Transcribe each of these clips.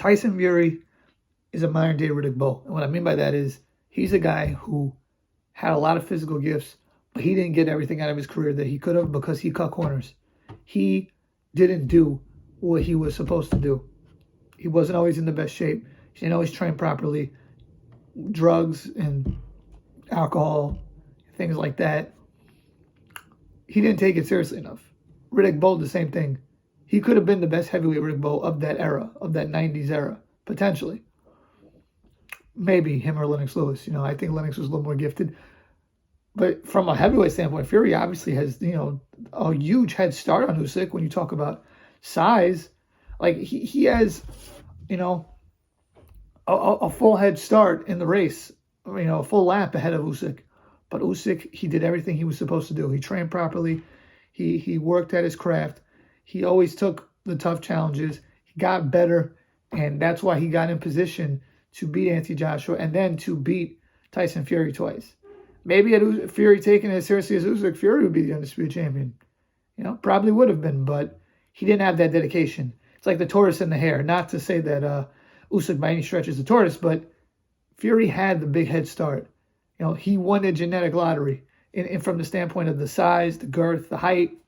Tyson Fury is a modern-day Riddick Bowe. And what I mean by that is he's a guy who had a lot of physical gifts, but he didn't get everything out of his career that he could have because he cut corners. He didn't do what he was supposed to do. He wasn't always in the best shape. He didn't always train properly. Drugs and alcohol, things like that. He didn't take it seriously enough. Riddick Bowe, the same thing. He could have been the best heavyweight Riddick Bowe of that era, of that 90s era, potentially. Maybe him or Lennox Lewis. I think Lennox was a little more gifted. But from a heavyweight standpoint, Fury obviously has, a huge head start on Usyk when you talk about size. Like, he has, a full head start in the race, a full lap ahead of Usyk. But Usyk, he did everything he was supposed to do. He trained properly. He worked at his craft. He always took the tough challenges. He got better, and that's why he got in position to beat Anthony Joshua and then to beat Tyson Fury twice. Maybe had Fury taken it as seriously as Usyk, Fury would be the undisputed champion. Probably would have been, but he didn't have that dedication. It's like the tortoise and the hare. Not to say that Usyk by any stretch is a tortoise, but Fury had the big head start. He won the genetic lottery and from the standpoint of the size, the girth, the height.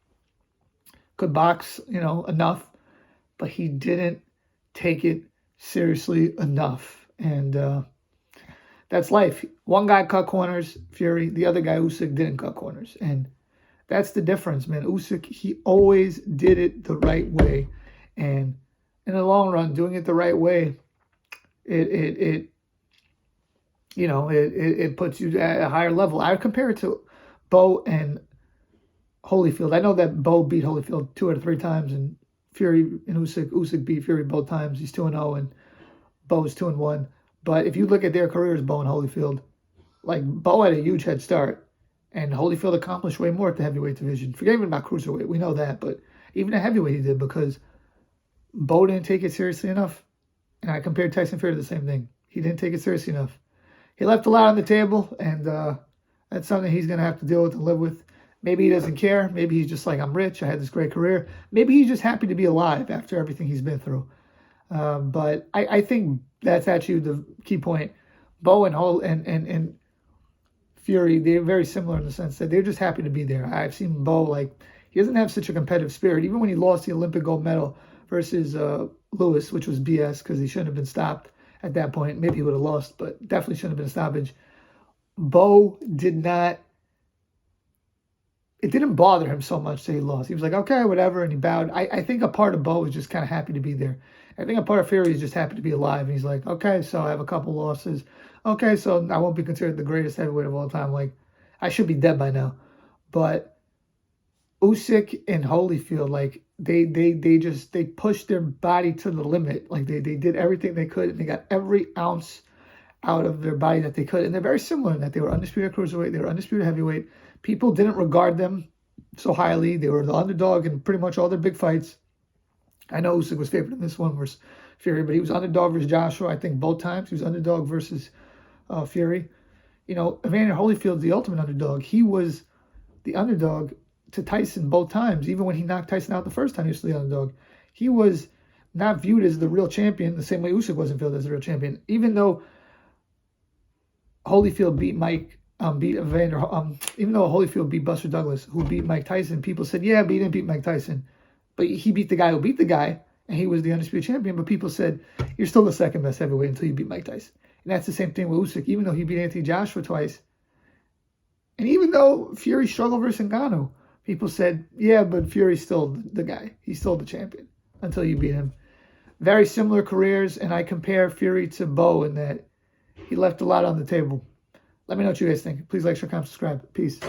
Could box, enough, but he didn't take it seriously enough. And that's life. One guy cut corners, Fury. The other guy, Usyk, didn't cut corners. And that's the difference, man. Usyk, he always did it the right way. And in the long run, doing it the right way, it puts you at a higher level. I would compare it to Bowe and Holyfield. I know that Bowe beat Holyfield 2 out of 3 times, and Fury and Usyk beat Fury both times. He's 2-0, and Bowe's 2-1. But if you look at their careers, Bowe and Holyfield, like Bowe had a huge head start, and Holyfield accomplished way more at the heavyweight division. Forget even about cruiserweight, we know that, but even at heavyweight he did because Bowe didn't take it seriously enough. And I compared Tyson Fury to the same thing. He didn't take it seriously enough. He left a lot on the table, and that's something he's going to have to deal with and live with. Maybe he doesn't care. Maybe he's just like, I'm rich. I had this great career. Maybe he's just happy to be alive after everything he's been through. But I think that's actually the key point. Bowe and Fury, they're very similar in the sense that they're just happy to be there. I've seen Bowe, he doesn't have such a competitive spirit. Even when he lost the Olympic gold medal versus Lewis, which was BS because he shouldn't have been stopped at that point. Maybe he would have lost, but definitely shouldn't have been a stoppage. Bowe did not. It didn't bother him so much that he lost. He was like, okay, whatever, and he bowed. I think a part of Bowe is just kind of happy to be there. I think a part of Fury is just happy to be alive. And he's like, okay, so I have a couple losses. Okay, so I won't be considered the greatest heavyweight of all time. I should be dead by now. But Usyk and Holyfield, they pushed their body to the limit. They did everything they could, and they got every ounce out of their body that they could. And they're very similar in that they were undisputed cruiserweight, they were undisputed heavyweight. People didn't regard them so highly. They were the underdog in pretty much all their big fights. I know Usyk was favored in this one versus Fury, but he was underdog versus Joshua, I think, both times. He was underdog versus Fury. Evander Holyfield's the ultimate underdog. He was the underdog to Tyson both times. Even when he knocked Tyson out the first time, he was the underdog. He was not viewed as the real champion the same way Usyk wasn't viewed as the real champion. Even though Holyfield beat Evander, even though Holyfield beat Buster Douglas, who beat Mike Tyson, people said, yeah, but he didn't beat Mike Tyson. But he beat the guy who beat the guy, and he was the undisputed champion. But people said, you're still the second best heavyweight until you beat Mike Tyson. And that's the same thing with Usyk. Even though he beat Anthony Joshua twice, and even though Fury struggled versus Ngannou, people said, yeah, but Fury's still the guy. He's still the champion until you beat him. Very similar careers, and I compare Fury to Bowe in that he left a lot on the table. Let me know what you guys think. Please like, share, comment, subscribe. Peace.